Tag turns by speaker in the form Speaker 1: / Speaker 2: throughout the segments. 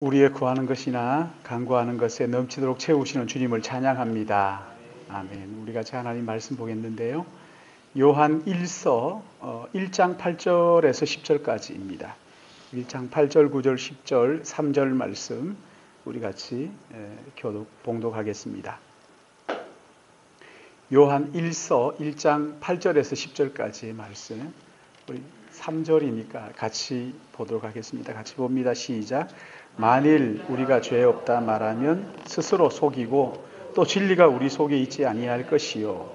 Speaker 1: 우리의 구하는 것이나 간구하는 것에 넘치도록 채우시는 주님을 찬양합니다. 아멘. 우리 같이 하나님 말씀 보겠는데요. 요한 1서 1장 8절에서 10절까지입니다. 1장 8절, 9절, 10절, 3절 말씀 우리 같이 봉독하겠습니다. 요한 1서 1장 8절에서 10절까지의 말씀, 우리 3절이니까 같이 보도록 하겠습니다. 같이 봅니다. 시작. 만일 우리가 죄 없다 말하면 스스로 속이고 또 진리가 우리 속에 있지 아니할 것이요.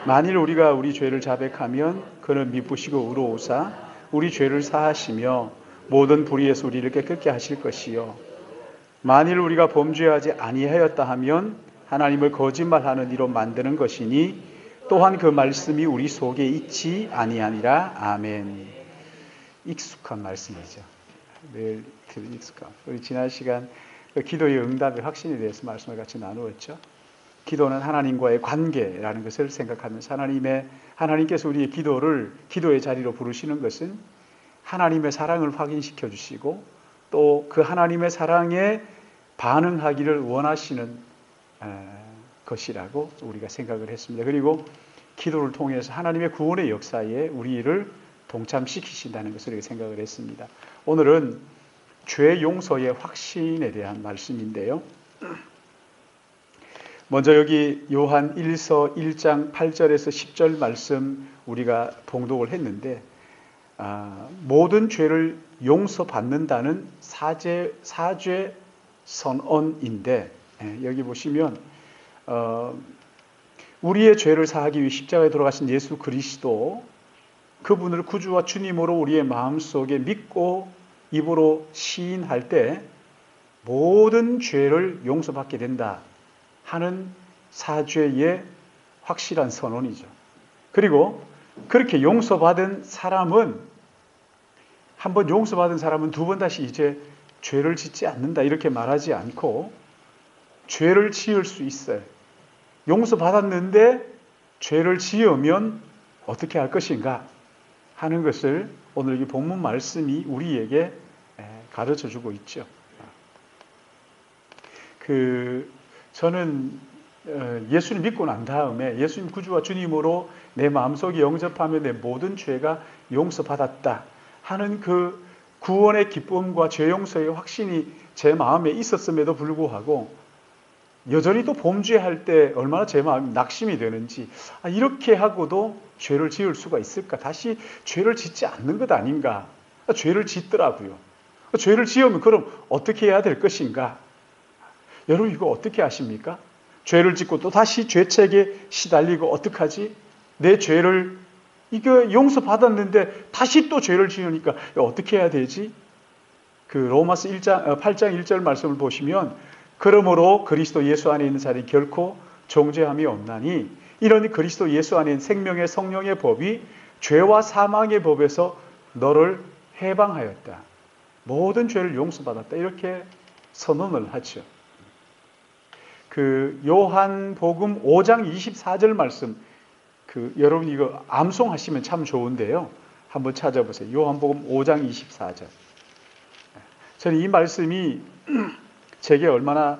Speaker 1: 만일 우리가 우리 죄를 자백하면 그는 미쁘시고 의로우사 우리 죄를 사하시며 모든 불의에서 우리를 깨끗게 하실 것이요. 만일 우리가 범죄하지 아니하였다 하면 하나님을 거짓말하는 이로 만드는 것이니 또한 그 말씀이 우리 속에 있지 아니하니라. 아멘. 익숙한 말씀이죠. 늘 익숙한. 우리 지난 시간 기도의 응답의 확신에 대해서 말씀을 같이 나누었죠. 기도는 하나님과의 관계라는 것을 생각하면서 하나님께서 우리의 기도의 자리로 부르시는 것은 하나님의 사랑을 확인시켜 주시고 또 그 하나님의 사랑에 반응하기를 원하시는 것이라고 우리가 생각을 했습니다. 그리고 기도를 통해서 하나님의 구원의 역사에 우리를 동참시키신다는 것을 생각을 했습니다. 오늘은 죄 용서의 확신에 대한 말씀인데요. 먼저 여기 요한 1서 1장 8절에서 10절 말씀 우리가 봉독을 했는데 모든 죄를 용서받는다는 사죄 선언인데 여기 보시면 우리의 죄를 사하기 위해 십자가에 돌아가신 예수 그리스도 그분을 구주와 주님으로 우리의 마음속에 믿고 입으로 시인할 때 모든 죄를 용서받게 된다 하는 사죄의 확실한 선언이죠. 그리고 그렇게 용서받은 사람은 한번 용서받은 사람은 두 번 다시 이제 죄를 짓지 않는다 이렇게 말하지 않고 죄를 지을 수 있어요. 용서받았는데 죄를 지으면 어떻게 할 것인가 하는 것을 오늘 이 본문 말씀이 우리에게 가르쳐주고 있죠. 저는 예수님 믿고 난 다음에 예수님 구주와 주님으로 내 마음속에 영접하며 내 모든 죄가 용서받았다 하는 그 구원의 기쁨과 죄 용서의 확신이 제 마음에 있었음에도 불구하고 여전히 또 범죄할 때 얼마나 제 마음이 낙심이 되는지 이렇게 하고도 죄를 지을 수가 있을까? 다시 죄를 짓지 않는 것 아닌가? 죄를 짓더라고요. 죄를 지으면 그럼 어떻게 해야 될 것인가? 여러분 이거 어떻게 아십니까? 죄를 짓고 또 다시 죄책에 시달리고 어떡하지? 내 죄를 이거 용서받았는데 다시 또 죄를 지으니까 어떻게 해야 되지? 그 로마서 8장 1절 말씀을 보시면 그러므로 그리스도 예수 안에 있는 자는 결코 정죄함이 없나니 이러니 그리스도 예수 안에 있는 생명의 성령의 법이 죄와 사망의 법에서 너를 해방하였다. 모든 죄를 용서받았다. 이렇게 선언을 하죠. 요한복음 5장 24절 말씀 여러분 이거 암송하시면 참 좋은데요. 한번 찾아보세요. 요한복음 5장 24절. 저는 이 말씀이 제게 얼마나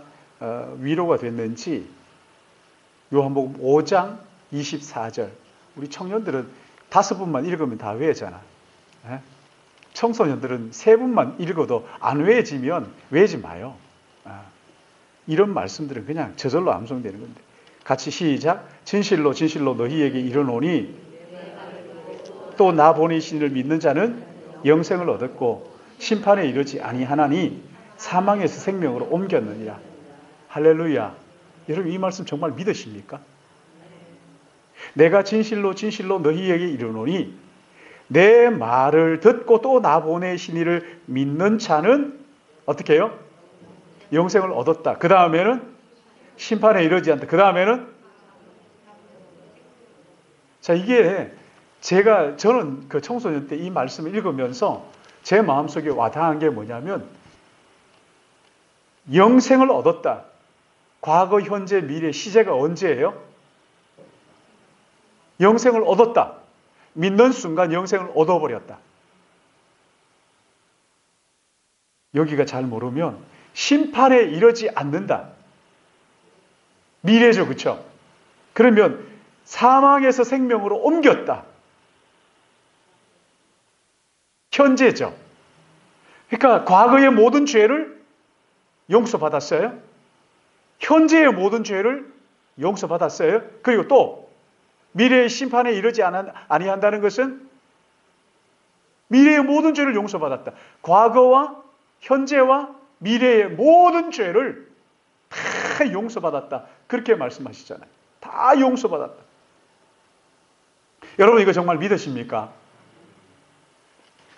Speaker 1: 위로가 됐는지 요한복음 5장 24절 우리 청년들은 5분만 읽으면 다 외우잖아. 청소년들은 3분만 읽어도 안 외워지면 외우지 마요. 이런 말씀들은 그냥 저절로 암송되는 건데 같이 시작. 진실로 진실로 너희에게 이르노니 또 나 보내신 이를 믿는 자는 영생을 얻었고 심판에 이르지 아니하나니 사망에서 생명으로 옮겼느니라. 할렐루야. 여러분 이 말씀 정말 믿으십니까? 내가 진실로 진실로 너희에게 이르노니 내 말을 듣고 또 나 보내신 이를 믿는 자는 어떻게 해요? 영생을 얻었다. 그 다음에는 심판에 이르지 않다. 그 다음에는 이게 저는 그 청소년 때 이 말씀을 읽으면서 제 마음속에 와닿은 게 뭐냐면 영생을 얻었다. 과거, 현재, 미래, 시제가 언제예요? 영생을 얻었다. 믿는 순간 영생을 얻어버렸다. 여기가 잘 모르면 심판에 이르지 않는다. 미래죠, 그렇죠? 그러면 사망에서 생명으로 옮겼다. 현재죠. 그러니까 과거의 모든 죄를 용서받았어요. 현재의 모든 죄를 용서받았어요. 그리고 또 미래의 심판에 이르지 아니한다는 것은 미래의 모든 죄를 용서받았다. 과거와 현재와 미래의 모든 죄를 다 용서받았다. 그렇게 말씀하시잖아요. 다 용서받았다. 여러분 이거 정말 믿으십니까?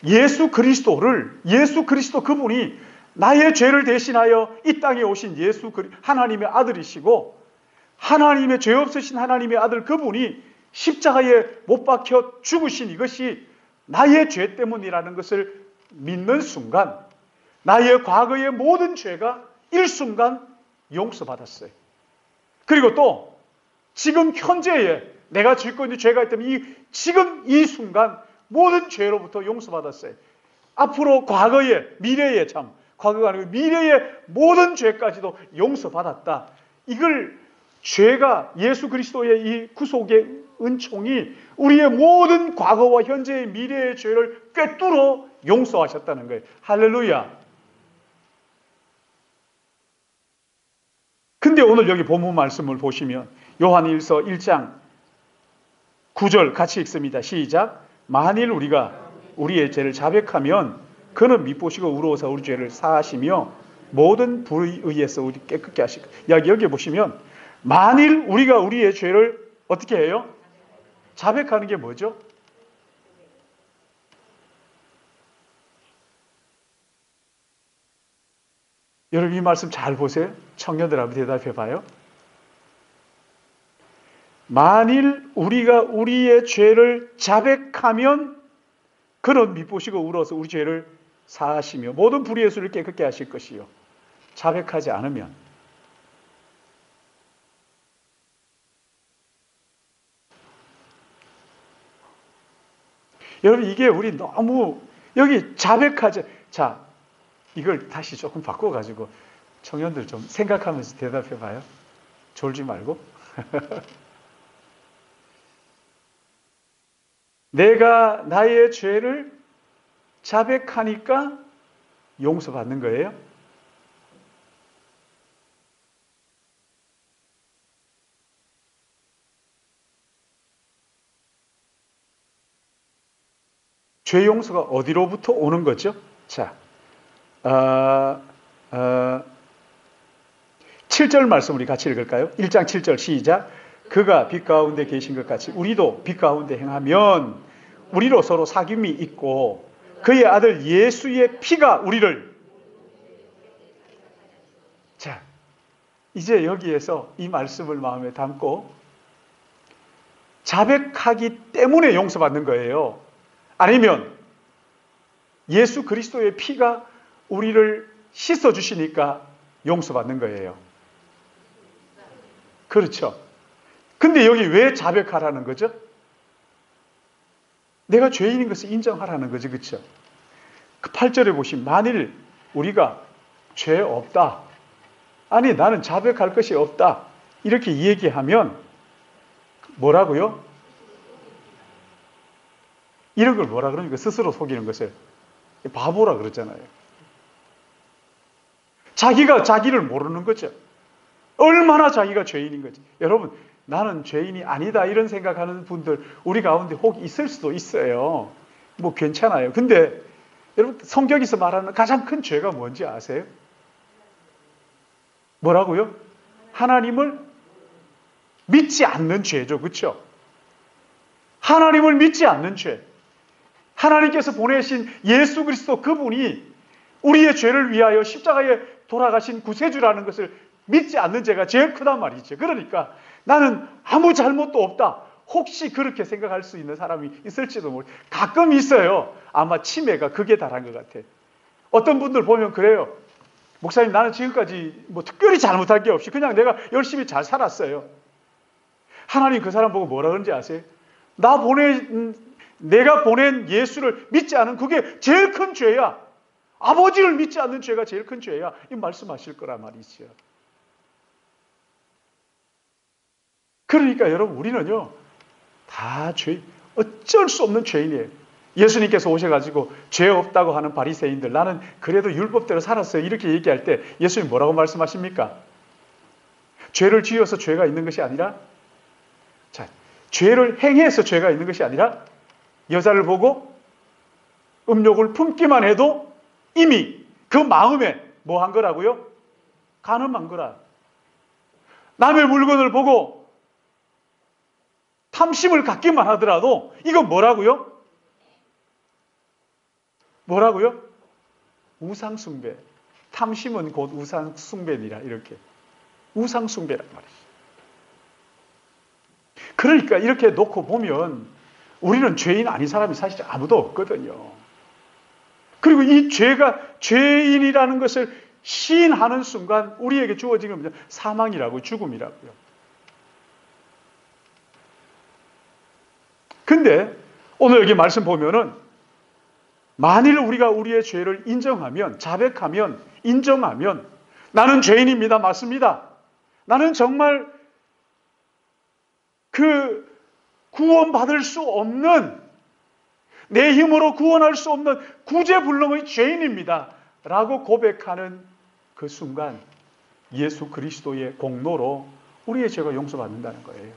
Speaker 1: 예수 그리스도 그분이 나의 죄를 대신하여 이 땅에 오신 하나님의 아들이시고 하나님의 죄 없으신 하나님의 아들 그분이 십자가에 못 박혀 죽으신 이것이 나의 죄 때문이라는 것을 믿는 순간 나의 과거의 모든 죄가 일순간 용서받았어요. 그리고 또 지금 현재에 내가 짓고 있는 죄가 있다면 지금 이 순간 모든 죄로부터 용서받았어요. 앞으로 과거에 미래에 과거가 아니고 미래의 모든 죄까지도 용서받았다. 이걸 죄가 예수 그리스도의 이 구속의 은총이 우리의 모든 과거와 현재의 미래의 죄를 꿰뚫어 용서하셨다는 거예요. 할렐루야. 근데 오늘 여기 본문 말씀을 보시면 요한일서 1장 9절 같이 읽습니다. 시작. 만일 우리가 우리의 죄를 자백하면 그는 미쁘시고 의로워서 우리 죄를 사하시며 모든 불의 의에서 우리 깨끗게 하실 거예요. 여기 보시면 만일 우리가 우리의 죄를 어떻게 해요? 자백하는 게 뭐죠? 여러분 이 말씀 잘 보세요. 청년들 한번 대답해 봐요. 만일 우리가 우리의 죄를 자백하면 그는 미쁘시고 의로워서 우리 죄를 사하시며 모든 불의의 수를 깨끗게 하실 것이요. 자백하지 않으면 여러분 이게 우리 너무 여기 자백하지 자 이걸 다시 조금 바꿔가지고 청년들 좀 생각하면서 대답해 봐요. 졸지 말고 내가 나의 죄를 자백하니까 용서받는 거예요? 죄 용서가 어디로부터 오는 거죠? 자, 7절 말씀 우리 같이 읽을까요? 1장 7절 시작. 그가 빛 가운데 계신 것 같이 우리도 빛 가운데 행하면 우리로 서로 사귐이 있고 그의 아들 예수의 피가 우리를 자 이제 여기에서 이 말씀을 마음에 담고 자백하기 때문에 용서받는 거예요. 아니면 예수 그리스도의 피가 우리를 씻어주시니까 용서받는 거예요. 그렇죠. 근데 여기 왜 자백하라는 거죠? 내가 죄인인 것을 인정하라는 거죠. 그렇죠? 그 8절에 보시면 만일 우리가 죄 없다. 아니 나는 자백할 것이 없다. 이렇게 얘기하면 뭐라고요? 이런 걸 뭐라 그러니까 스스로 속이는 것을 바보라 그러잖아요. 자기가 자기를 모르는 거죠. 얼마나 자기가 죄인인 거지. 여러분 나는 죄인이 아니다 이런 생각하는 분들 우리 가운데 혹 있을 수도 있어요. 뭐 괜찮아요. 근데 여러분 성경에서 말하는 가장 큰 죄가 뭔지 아세요? 뭐라고요? 하나님을 믿지 않는 죄죠. 그렇죠? 하나님을 믿지 않는 죄. 하나님께서 보내신 예수 그리스도 그분이 우리의 죄를 위하여 십자가에 돌아가신 구세주라는 것을 믿지 않는 죄가 제일 크단 말이죠. 그러니까 나는 아무 잘못도 없다. 혹시 그렇게 생각할 수 있는 사람이 있을지도 모르. 가끔 있어요. 아마 치매가 극에 달한 것 같아. 어떤 분들 보면 그래요. 목사님 나는 지금까지 뭐 특별히 잘못한 게 없이 그냥 내가 열심히 잘 살았어요. 하나님 그 사람 보고 뭐라 그런지 아세요? 내가 보낸 예수를 믿지 않은 그게 제일 큰 죄야. 아버지를 믿지 않는 죄가 제일 큰 죄야. 이 말씀하실 거란 말이죠. 그러니까 여러분 우리는요 다 어쩔 수 없는 죄인이에요. 예수님께서 오셔가지고 죄 없다고 하는 바리새인들, 나는 그래도 율법대로 살았어요, 이렇게 얘기할 때 예수님 뭐라고 말씀하십니까? 죄를 지어서 죄가 있는 것이 아니라, 자, 죄를 행해서 죄가 있는 것이 아니라 여자를 보고 음욕을 품기만 해도 이미 그 마음에 뭐 한 거라고요? 간음한 거라. 남의 물건을 보고 탐심을 갖기만 하더라도 이건 뭐라고요? 뭐라고요? 우상숭배. 탐심은 곧 우상숭배니라. 이렇게 우상숭배란 말이죠. 그러니까 이렇게 놓고 보면 우리는 죄인 아닌 사람이 사실 아무도 없거든요. 그리고 이 죄가 죄인이라는 것을 시인하는 순간 우리에게 주어지는 건 사망이라고, 죽음이라고요. 근데 오늘 여기 말씀 보면은 만일 우리가 우리의 죄를 인정하면, 자백하면, 인정하면 나는 죄인입니다. 맞습니다. 나는 정말 그 구원받을 수 없는, 내 힘으로 구원할 수 없는 구제불능의 죄인입니다 라고 고백하는 그 순간 예수 그리스도의 공로로 우리의 죄가 용서받는다는 거예요.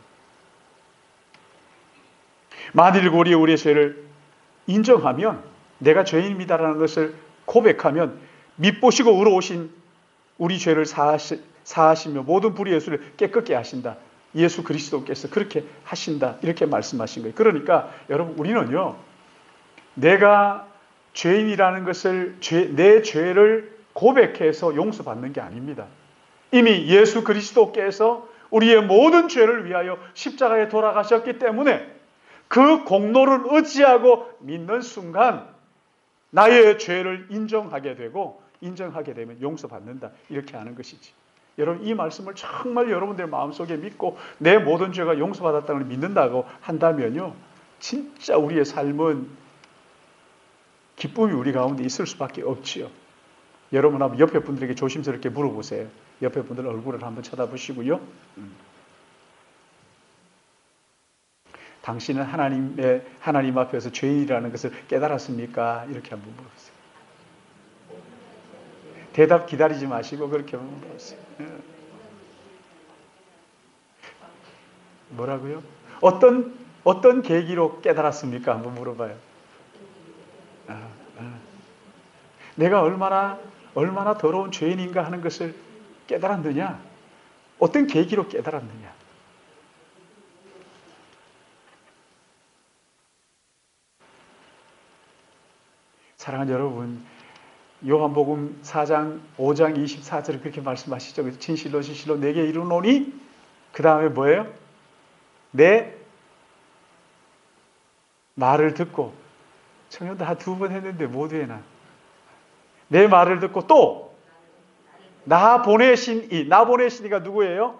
Speaker 1: 만일 우리의 죄를 인정하면, 내가 죄인입니다라는 것을 고백하면 밉보시고 의로우신 우리 죄를 사하시며 모든 불의의 수를 깨끗게 하신다. 예수 그리스도께서 그렇게 하신다. 이렇게 말씀하신 거예요. 그러니까 여러분 우리는요, 내가 죄인이라는 것을, 내 죄를 고백해서 용서받는 게 아닙니다. 이미 예수 그리스도께서 우리의 모든 죄를 위하여 십자가에 돌아가셨기 때문에 그 공로를 의지하고 믿는 순간 나의 죄를 인정하게 되고, 인정하게 되면 용서받는다. 이렇게 하는 것이지. 여러분 이 말씀을 정말 여러분들 마음속에 믿고 내 모든 죄가 용서받았다는 걸 믿는다고 한다면요, 진짜 우리의 삶은 기쁨이 우리 가운데 있을 수밖에 없지요. 여러분 한번 옆에 분들에게 조심스럽게 물어보세요. 옆에 분들 얼굴을 한번 쳐다보시고요. 당신은 하나님 앞에서 죄인이라는 것을 깨달았습니까? 이렇게 한번 물어보세요. 대답 기다리지 마시고 그렇게 한번 물어보세요. 뭐라고요? 어떤 계기로 깨달았습니까? 한번 물어봐요. 내가 얼마나 더러운 죄인인가 하는 것을 깨달았느냐? 어떤 계기로 깨달았느냐? 사랑하는 여러분, 요한복음 4장 5장 24절에 그렇게 말씀하시죠. 진실로 진실로 내게 이르노니, 그 다음에 뭐예요? 내 말을 듣고, 청년도 한 2번 했는데 모두 해나. 내 말을 듣고 또 나 보내신 나 보내신 이가 누구예요?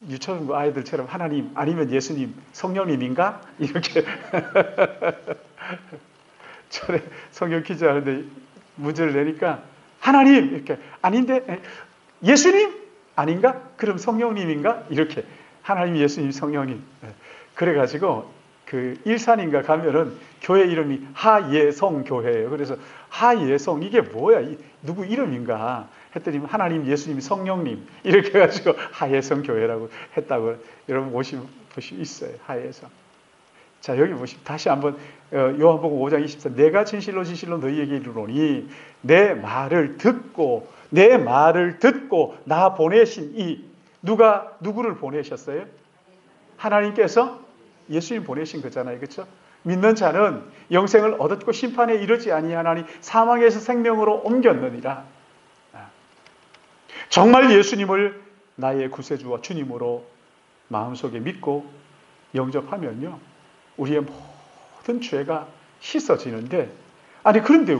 Speaker 1: 유치원 아이들처럼 하나님 아니면 예수님, 성령님인가? 이렇게 전에 성경 퀴즈 하는데 문제를 내니까 하나님 이렇게, 아닌데 예수님 아닌가? 그럼 성령님인가? 이렇게 하나님, 예수님, 성령님. 그래가지고 그 일산인가 가면은 교회 이름이 하예성 교회예요. 그래서 하예성 이게 뭐야? 누구 이름인가? 했더니 하나님, 예수님, 성령님 이렇게 해가지고 하예성 교회라고 했다고 여러분 보시면 있어요. 하예성. 자, 여기 보시면 다시 한번 요한복음 5장 24, 내가 진실로 진실로 너희에게 이르노니 내 말을 듣고 나 보내신 이, 누구를 보내셨어요? 하나님께서 예수님 보내신 거잖아요. 그렇죠? 믿는 자는 영생을 얻었고 심판에 이르지 아니하나니 사망에서 생명으로 옮겼느니라. 정말 예수님을 나의 구세주와 주님으로 마음속에 믿고 영접하면요, 우리의 모든 죄가 씻어지는데, 아니 그런데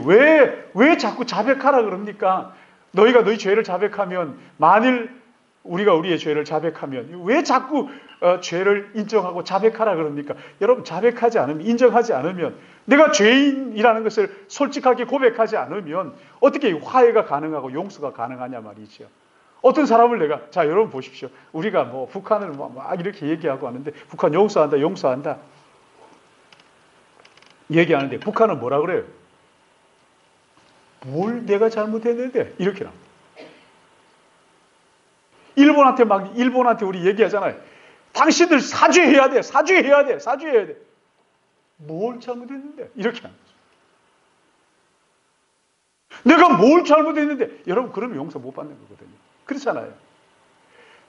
Speaker 1: 왜 자꾸 자백하라 그럽니까? 너희가 너희 죄를 자백하면 만일 우리가 우리의 죄를 자백하면 왜 자꾸 죄를 인정하고 자백하라 그럽니까? 여러분, 자백하지 않으면, 인정하지 않으면, 내가 죄인이라는 것을 솔직하게 고백하지 않으면 어떻게 화해가 가능하고 용서가 가능하냐 말이죠. 어떤 사람을 자, 여러분 보십시오. 우리가 뭐 북한을 막 이렇게 얘기하고 하는데, 북한 용서한다, 용서한다 얘기하는데, 북한은 뭐라 그래요? 뭘 내가 잘못했는데? 이렇게 합니다. 일본한테 우리 얘기하잖아요. 당신들 사죄해야 돼, 사죄해야 돼, 사죄해야 돼. 뭘 잘못했는데? 이렇게 합니다. 내가 뭘 잘못했는데? 여러분, 그러면 용서 못 받는 거거든요. 그렇잖아요.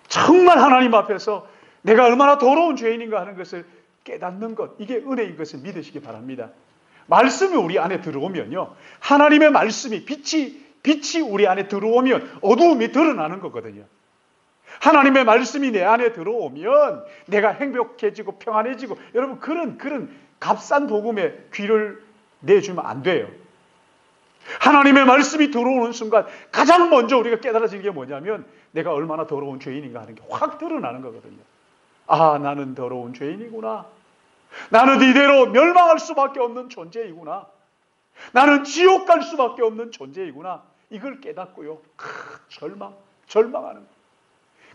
Speaker 1: 정말 하나님 앞에서 내가 얼마나 더러운 죄인인가 하는 것을 깨닫는 것, 이게 은혜인 것을 믿으시기 바랍니다. 말씀이 우리 안에 들어오면요, 하나님의 말씀이 빛이 우리 안에 들어오면 어두움이 드러나는 거거든요. 하나님의 말씀이 내 안에 들어오면 내가 행복해지고 평안해지고, 여러분, 그런 값싼 복음에 귀를 내주면 안 돼요. 하나님의 말씀이 들어오는 순간 가장 먼저 우리가 깨달아지는 게 뭐냐면, 내가 얼마나 더러운 죄인인가 하는 게 확 드러나는 거거든요. 아, 나는 더러운 죄인이구나. 나는 이대로 멸망할 수밖에 없는 존재이구나. 나는 지옥 갈 수밖에 없는 존재이구나. 이걸 깨닫고요, 절망하는 거예요.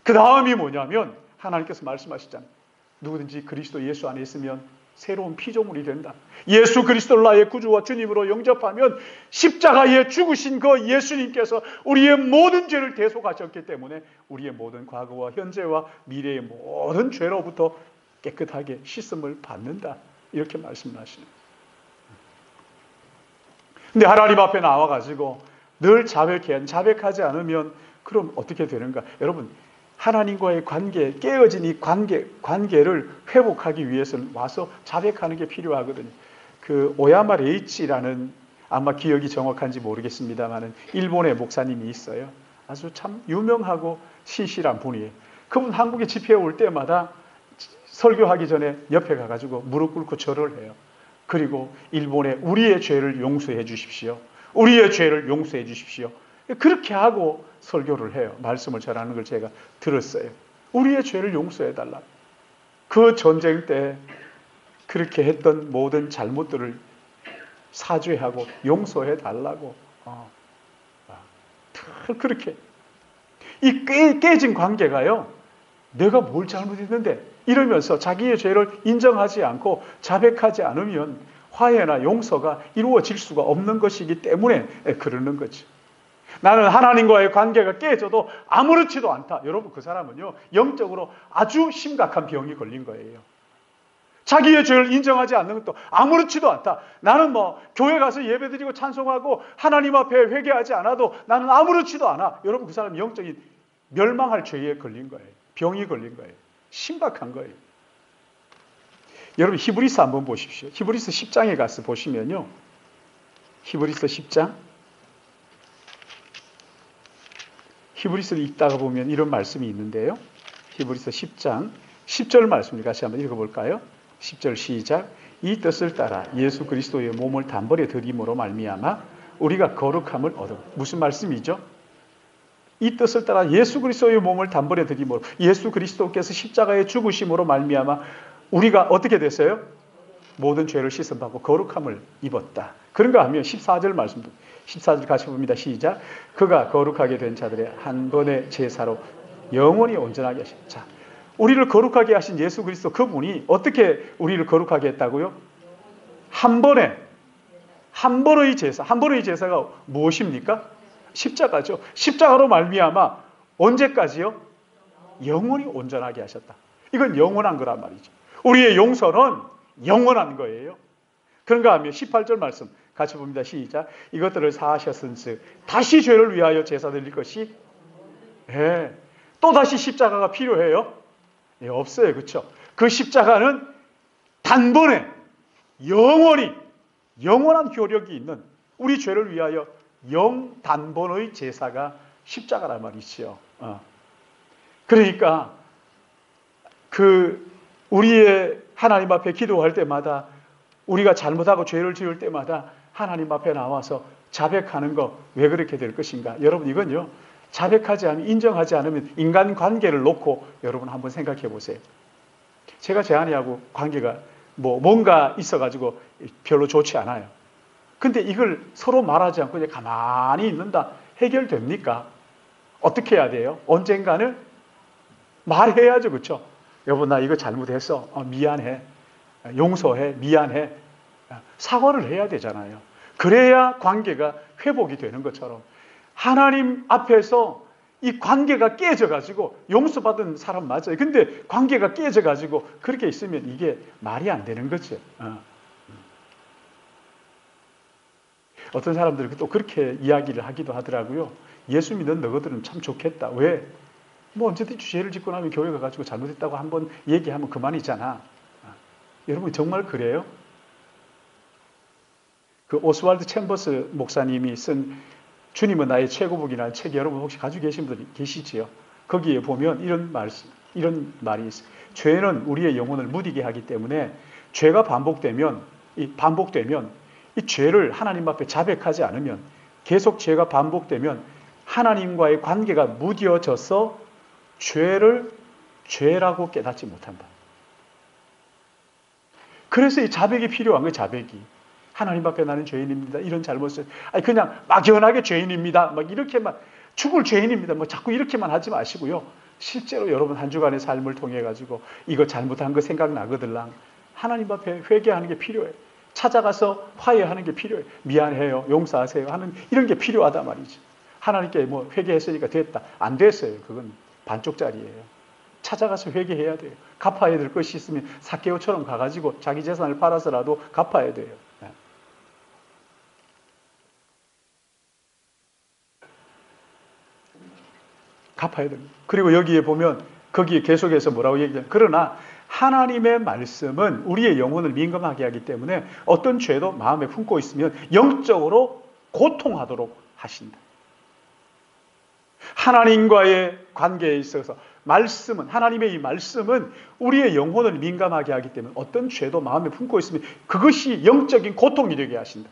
Speaker 1: 그 다음이 뭐냐면, 하나님께서 말씀하시잖아요. 누구든지 그리스도 예수 안에 있으면 새로운 피조물이 된다. 예수 그리스도를 나의 구주와 주님으로 영접하면 십자가에 죽으신 그 예수님께서 우리의 모든 죄를 대속하셨기 때문에 우리의 모든 과거와 현재와 미래의 모든 죄로부터 깨끗하게 씻음을 받는다. 이렇게 말씀을 하시는 거예요. 근데 하나님 앞에 나와가지고 늘 자백하지 않으면 그럼 어떻게 되는가? 여러분, 하나님과의 관계, 깨어진 이 관계를 회복하기 위해서는 와서 자백하는 게 필요하거든요. 그 오야마 레이치라는, 아마 기억이 정확한지 모르겠습니다만, 일본의 목사님이 있어요. 아주 참 유명하고 신실한 분이에요. 그분 한국에 집회에 올 때마다 설교하기 전에 옆에 가가지고 무릎 꿇고 절을 해요. 그리고 일본에 우리의 죄를 용서해 주십시오. 우리의 죄를 용서해 주십시오. 그렇게 하고 설교를 해요. 말씀을 전하는 걸 제가 들었어요. 우리의 죄를 용서해 달라. 그 전쟁 때 그렇게 했던 모든 잘못들을 사죄하고 용서해 달라고. 그렇게 이 깨진 관계가요, 내가 뭘 잘못했는데 이러면서 자기의 죄를 인정하지 않고 자백하지 않으면 화해나 용서가 이루어질 수가 없는 것이기 때문에 그러는 거죠. 나는 하나님과의 관계가 깨져도 아무렇지도 않다. 여러분, 그 사람은요, 영적으로 아주 심각한 병이 걸린 거예요. 자기의 죄를 인정하지 않는 것도 아무렇지도 않다. 나는 교회 가서 예배드리고 찬송하고 하나님 앞에 회개하지 않아도 나는 아무렇지도 않아. 여러분, 그 사람은 영적인 멸망할 죄에 걸린 거예요. 병이 걸린 거예요. 심각한 거예요. 여러분, 히브리서 한번 보십시오. 히브리서 10장에 가서 보시면요, 히브리서 10장, 히브리서를 읽다가 보면 이런 말씀이 있는데요. 히브리서 10장 10절 말씀을 같이 한번 읽어볼까요? 10절 시작. 이 뜻을 따라 예수 그리스도의 몸을 단번에 드림으로 말미암아 우리가 거룩함을 얻어. 무슨 말씀이죠? 이 뜻을 따라 예수 그리스도의 몸을 단번에 드림으로, 예수 그리스도께서 십자가에 죽으심으로 말미암아 우리가 어떻게 됐어요? 모든 죄를 씻음받고 거룩함을 입었다. 그런가 하면 14절 말씀도, 14절 같이 봅니다. 시작. 그가 거룩하게 된 자들의 한 번의 제사로 영원히 온전하게 하신. 자, 우리를 거룩하게 하신 예수 그리스도, 그분이 어떻게 우리를 거룩하게 했다고요? 한 번의 제사. 한 번의 제사가 무엇입니까? 십자가죠. 십자가로 말미암아 언제까지요? 영원히 온전하게 하셨다. 이건 영원한 거란 말이죠. 우리의 용서는 영원한 거예요. 그런가 하면 18절 말씀 같이 봅니다. 시작. 이것들을 사하셨은즉 다시 죄를 위하여 제사 드릴 것이 또 다시 십자가가 필요해요? 없어요. 그렇죠? 그 십자가는 단번에 영원한 효력이 있는, 우리 죄를 위하여 영단번의 제사가 십자가란 말이죠. 그러니까 우리의 하나님 앞에 기도할 때마다, 우리가 잘못하고 죄를 지을 때마다 하나님 앞에 나와서 자백하는 거, 왜 그렇게 될 것인가? 여러분, 이건요, 자백하지 않으면, 인정하지 않으면 인간관계를 놓고 여러분 한번 생각해 보세요. 제가 제 아내하고 관계가 뭔가 있어가지고 별로 좋지 않아요. 근데 이걸 서로 말하지 않고 그냥 가만히 있는다. 해결됩니까? 어떻게 해야 돼요? 언젠가는 말해야죠. 그렇죠? 여보, 나 이거 잘못했어. 미안해. 용서해. 미안해. 사과를 해야 되잖아요. 그래야 관계가 회복이 되는 것처럼 하나님 앞에서 이 관계가 깨져가지고 용서받은 사람 맞아요. 근데 관계가 깨져가지고 그렇게 있으면 이게 말이 안 되는 거죠. 어떤 사람들이 또 그렇게 이야기를 하기도 하더라고요. 예수 믿는 너희들은 참 좋겠다. 왜? 언제든지 죄를 짓고 나면 교회 가가지고 잘못했다고 한번 얘기하면 그만이잖아. 여러분 정말 그래요? 그 오스왈드 챔버스 목사님이 쓴 주님은 나의 최고복이라는 책 여러분 혹시 가지고 계신 분 계시지요? 거기에 보면 이런 말이 있어요. 죄는 우리의 영혼을 무디게 하기 때문에 죄가 반복되면 이 죄를 하나님 앞에 자백하지 않으면 계속 죄가 반복되면 하나님과의 관계가 무뎌져서 죄를 죄라고 깨닫지 못한다. 그래서 이 자백이 필요한 거예요. 자백이. 하나님 앞에 나는 죄인입니다. 이런 잘못을 그냥 막연하게 죄인입니다. 막 이렇게만 죽을 죄인입니다. 자꾸 이렇게만 하지 마시고요. 실제로 여러분 한 주간의 삶을 통해 가지고 이거 잘못한 거 생각나거들랑 하나님 앞에 회개하는 게 필요해요. 찾아가서 화해하는 게 필요해요. 미안해요. 용서하세요. 하는 이런 게 필요하단 말이죠. 하나님께 회개했으니까 됐다. 안 됐어요. 그건 반쪽짜리예요. 찾아가서 회개해야 돼요. 갚아야 될 것이 있으면 삭개오처럼 가가지고 자기 재산을 팔아서라도 갚아야 돼요. 갚아야 됩니다. 그리고 여기에 보면 거기에 계속해서 뭐라고 얘기해요? 그러나 하나님의 말씀은 우리의 영혼을 민감하게 하기 때문에 어떤 죄도 마음에 품고 있으면 영적으로 고통하도록 하신다. 하나님과의 관계에 있어서 하나님의 이 말씀은 우리의 영혼을 민감하게 하기 때문에 어떤 죄도 마음에 품고 있으면 그것이 영적인 고통이 되게 하신다.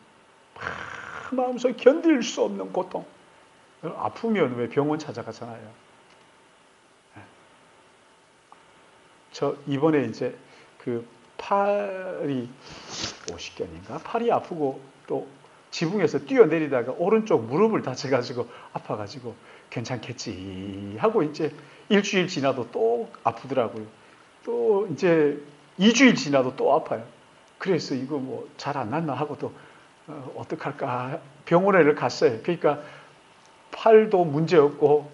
Speaker 1: 마음속에 견딜 수 없는 고통. 아프면 왜 병원 찾아가잖아요. 저 이번에 이제 그 팔이 50견인가? 팔이 아프고 또 지붕에서 뛰어내리다가 오른쪽 무릎을 다쳐가지고 아파가지고 괜찮겠지 하고 이제 일주일 지나도 또 아프더라고요. 또 이제 2주일 지나도 또 아파요. 그래서 이거 잘 안 낫나 하고 또 어떡할까 병원에 갔어요. 그러니까 팔도 문제 없고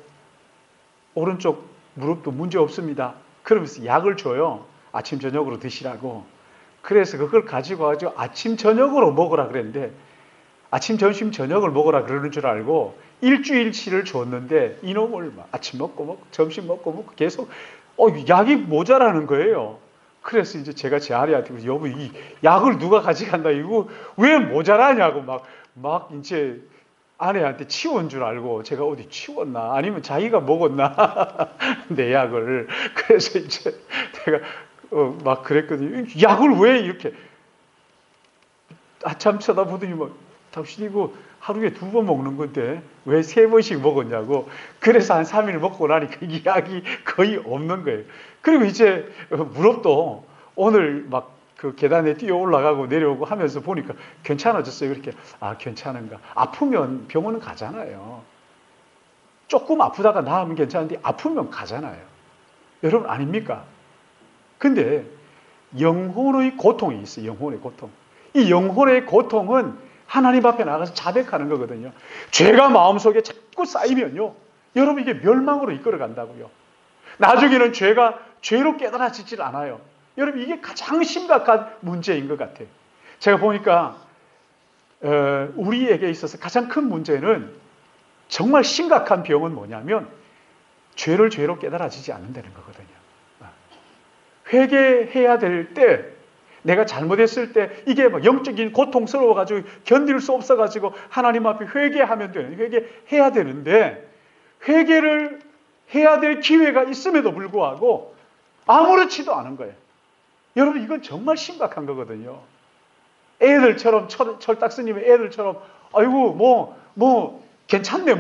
Speaker 1: 오른쪽 무릎도 문제 없습니다. 그러면서 약을 줘요. 아침 저녁으로 드시라고. 그래서 그걸 가지고 아침 저녁으로 먹으라 그랬는데 아침 점심 저녁을 먹으라 그러는 줄 알고 일주일치를 줬는데 이놈을 아침 먹고 점심 먹고 계속 약이 모자라는 거예요. 그래서 이제 제가 제 아내한테 여보 이 약을 누가 가져간다 이거 왜 모자라냐고 막 이제 아내한테 치운 줄 알고 제가 어디 치웠나 아니면 자기가 먹었나 내 약을. 그래서 이제 내가 막 그랬거든요. 약을 왜 이렇게 아참 쳐다보더니 당신 이거 하루에 2번 먹는 건데 왜 3번씩 먹었냐고. 그래서 한 3일 먹고 나니까 이 약이 거의 없는 거예요. 그리고 이제 무릎도 오늘 그 계단에 뛰어 올라가고 내려오고 하면서 보니까 괜찮아졌어요. 그렇게 괜찮은가. 아프면 병원은 가잖아요. 조금 아프다가 나으면 괜찮은데 아프면 가잖아요. 여러분 아닙니까? 근데 영혼의 고통이 있어요. 영혼의 고통. 이 영혼의 고통은 하나님 앞에 나가서 자백하는 거거든요. 죄가 마음속에 자꾸 쌓이면요. 여러분 이게 멸망으로 이끌어 간다고요. 나중에는 죄가 죄로 깨달아지질 않아요. 여러분 이게 가장 심각한 문제인 것 같아요. 제가 보니까 우리에게 있어서 가장 큰 문제는 정말 심각한 병은 뭐냐면 죄를 죄로 깨달아지지 않는다는 거거든요. 회개해야 될 때 내가 잘못했을 때 이게 영적인 고통스러워가지고 견딜 수 없어가지고 하나님 앞에 회개하면 되는 회개해야 되는데 회개를 해야 될 기회가 있음에도 불구하고 아무렇지도 않은 거예요. 여러분 이건 정말 심각한 거거든요. 애들처럼 철딱스님의 애들처럼 아이고 괜찮네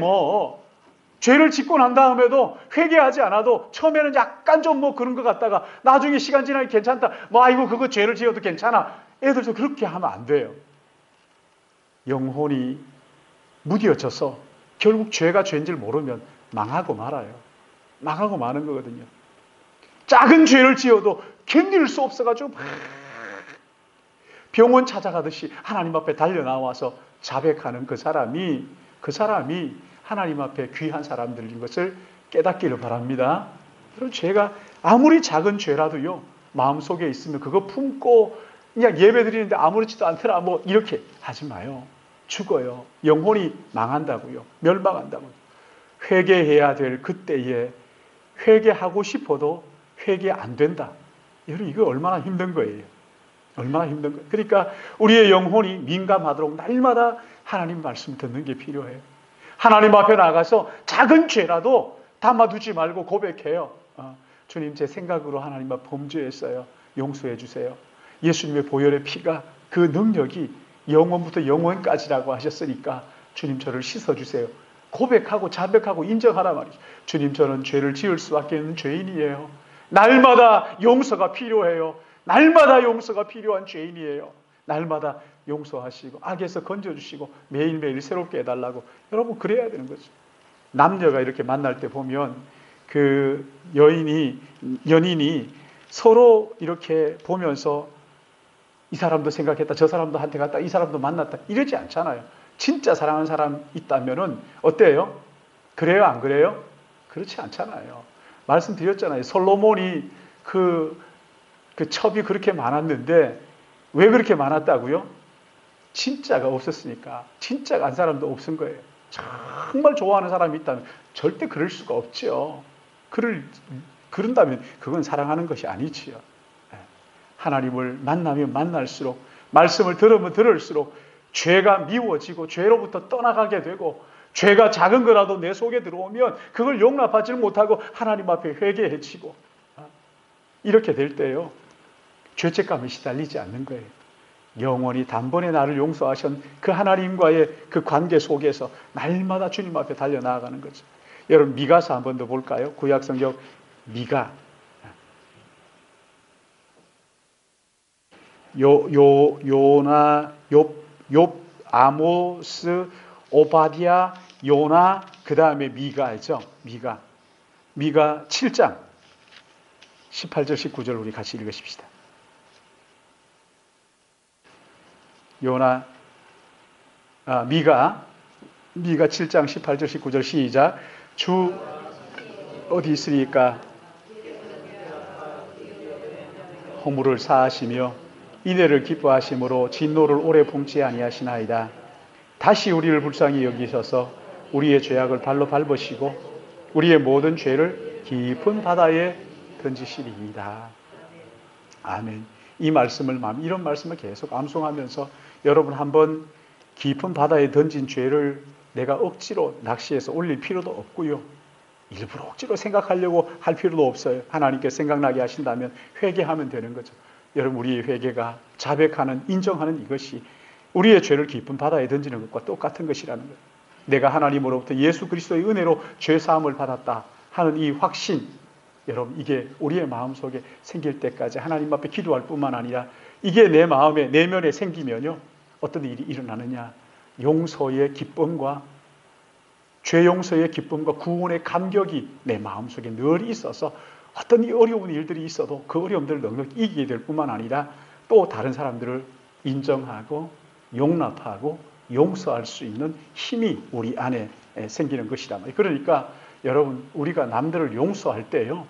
Speaker 1: 죄를 짓고 난 다음에도 회개하지 않아도 처음에는 약간 좀 뭐 그런 것 같다가 나중에 시간 지나니 괜찮다. 뭐 아이고 그거 죄를 지어도 괜찮아. 애들도 그렇게 하면 안 돼요. 영혼이 무뎌져서 결국 죄가 죄인지를 모르면 망하고 말아요. 망하고 마는 거거든요. 작은 죄를 지어도 견딜 수 없어가지고 막 병원 찾아가듯이 하나님 앞에 달려나와서 자백하는 그 사람이 하나님 앞에 귀한 사람들인 것을 깨닫기를 바랍니다. 여러분, 죄가 아무리 작은 죄라도요, 마음속에 있으면 그거 품고 그냥 예배 드리는데 아무렇지도 않더라 뭐 이렇게 하지 마요. 죽어요. 영혼이 망한다고요. 멸망한다고요. 회개해야 될 그때에 회개하고 싶어도 회개 안 된다. 여러분, 이거 얼마나 힘든 거예요. 얼마나 힘든 거예요. 그러니까 우리의 영혼이 민감하도록 날마다 하나님 말씀 듣는 게 필요해요. 하나님 앞에 나가서 작은 죄라도 담아두지 말고 고백해요. 주님, 제 생각으로 하나님 앞 범죄했어요. 용서해 주세요. 예수님의 보혈의 피가 그 능력이 영원부터 영원까지라고 하셨으니까 주님, 저를 씻어주세요. 고백하고 자백하고 인정하라 말이죠. 주님, 저는 죄를 지을 수밖에 없는 죄인이에요. 날마다 용서가 필요해요. 날마다 용서가 필요한 죄인이에요. 날마다 용서하시고 악에서 건져주시고 매일매일 새롭게 해달라고. 여러분, 그래야 되는 거죠. 남녀가 이렇게 만날 때 보면 그 연인이 서로 이렇게 보면서 이 사람도 생각했다, 저 사람도 한테 갔다, 이 사람도 만났다 이러지 않잖아요. 진짜 사랑하는 사람 있다면은 어때요? 그래요, 안 그래요? 그렇지 않잖아요. 말씀드렸잖아요. 솔로몬이 그 첩이 그렇게 많았는데 왜 그렇게 많았다고요? 진짜가 없었으니까. 진짜가 한 사람도 없은 거예요. 정말 좋아하는 사람이 있다면 절대 그럴 수가 없죠. 그런다면 그건 사랑하는 것이 아니지요. 하나님을 만나면 만날수록, 말씀을 들으면 들을수록 죄가 미워지고 죄로부터 떠나가게 되고, 죄가 작은 거라도 내 속에 들어오면 그걸 용납하지 못하고 하나님 앞에 회개해지고, 이렇게 될 때요, 죄책감에 시달리지 않는 거예요. 영원히 단번에 나를 용서하신 그 하나님과의 그 관계 속에서 날마다 주님 앞에 달려나가는 거죠. 여러분, 미가서 한 번 더 볼까요? 구약성경 미가. 요나, 욥, 아모스, 오바디아, 요나, 그 다음에 미가죠. 미가 7장 18절 19절 우리 같이 읽으십시다. 미가 7장 18절 19절 시작. 주 어디 있으리까? 허물을 사하시며 인애를 기뻐하심으로 진노를 오래 품지 아니하시나이다. 다시 우리를 불쌍히 여기셔서 우리의 죄악을 발로 밟으시고 우리의 모든 죄를 깊은 바다에 던지시리이다. 아멘. 이런 말씀을 계속 암송하면서 여러분, 한번 깊은 바다에 던진 죄를 내가 억지로 낚시해서 올릴 필요도 없고요. 일부러 억지로 생각하려고 할 필요도 없어요. 하나님께 생각나게 하신다면 회개하면 되는 거죠. 여러분, 우리의 회개가 자백하는, 인정하는 이것이 우리의 죄를 깊은 바다에 던지는 것과 똑같은 것이라는 거예요. 내가 하나님으로부터 예수 그리스도의 은혜로 죄 사함을 받았다 하는 이 확신, 여러분, 이게 우리의 마음속에 생길 때까지 하나님 앞에 기도할 뿐만 아니라 이게 내 마음에, 내면에 생기면요, 어떤 일이 일어나느냐? 용서의 기쁨과, 죄 용서의 기쁨과 구원의 감격이 내 마음속에 늘 있어서 어떤 어려운 일들이 있어도 그 어려움들을 넉넉히 이기게 될 뿐만 아니라 또 다른 사람들을 인정하고 용납하고 용서할 수 있는 힘이 우리 안에 생기는 것이다. 그러니까 여러분, 우리가 남들을 용서할 때요,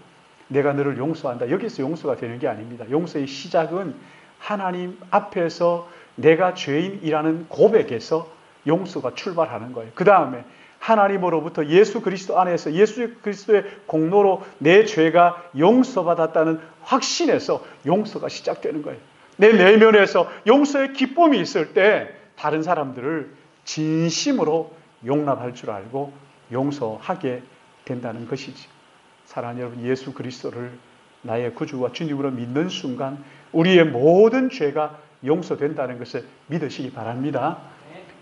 Speaker 1: 내가 너를 용서한다, 여기서 용서가 되는 게 아닙니다. 용서의 시작은 하나님 앞에서 내가 죄인이라는 고백에서 용서가 출발하는 거예요. 그 다음에 하나님으로부터 예수 그리스도 안에서 예수 그리스도의 공로로 내 죄가 용서받았다는 확신에서 용서가 시작되는 거예요. 내 내면에서 용서의 기쁨이 있을 때 다른 사람들을 진심으로 용납할 줄 알고 용서하게 된다는 것이지. 사랑하는 여러분, 예수 그리스도를 나의 구주와 주님으로 믿는 순간 우리의 모든 죄가 용서된다는 것을 믿으시기 바랍니다.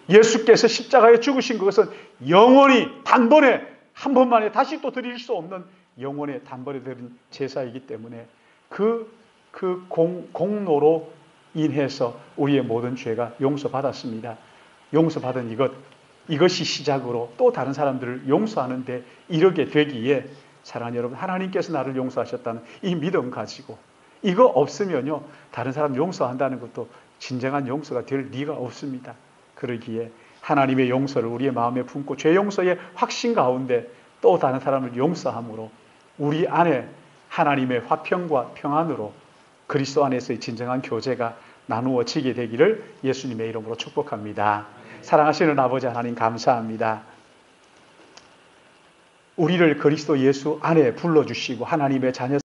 Speaker 1: 예수께서 십자가에 죽으신 것은 영원히 단번에 한 번만에 다시 또 드릴 수 없는 영혼의 단번에 드린 제사이기 때문에 그 공로로 인해서 우리의 모든 죄가 용서받았습니다. 용서받은 이것이 시작으로 또 다른 사람들을 용서하는데 이르게 되기에 사랑하는 여러분, 하나님께서 나를 용서하셨다는 이 믿음 가지고 이거 없으면요 다른 사람 용서한다는 것도 진정한 용서가 될 리가 없습니다. 그러기에 하나님의 용서를 우리의 마음에 품고 죄 용서의 확신 가운데 또 다른 사람을 용서함으로 우리 안에 하나님의 화평과 평안으로 그리스도 안에서의 진정한 교제가 나누어지게 되기를 예수님의 이름으로 축복합니다. 사랑하시는 아버지 하나님 감사합니다. 우리를 그리스도 예수 안에 불러주시고 하나님의 자녀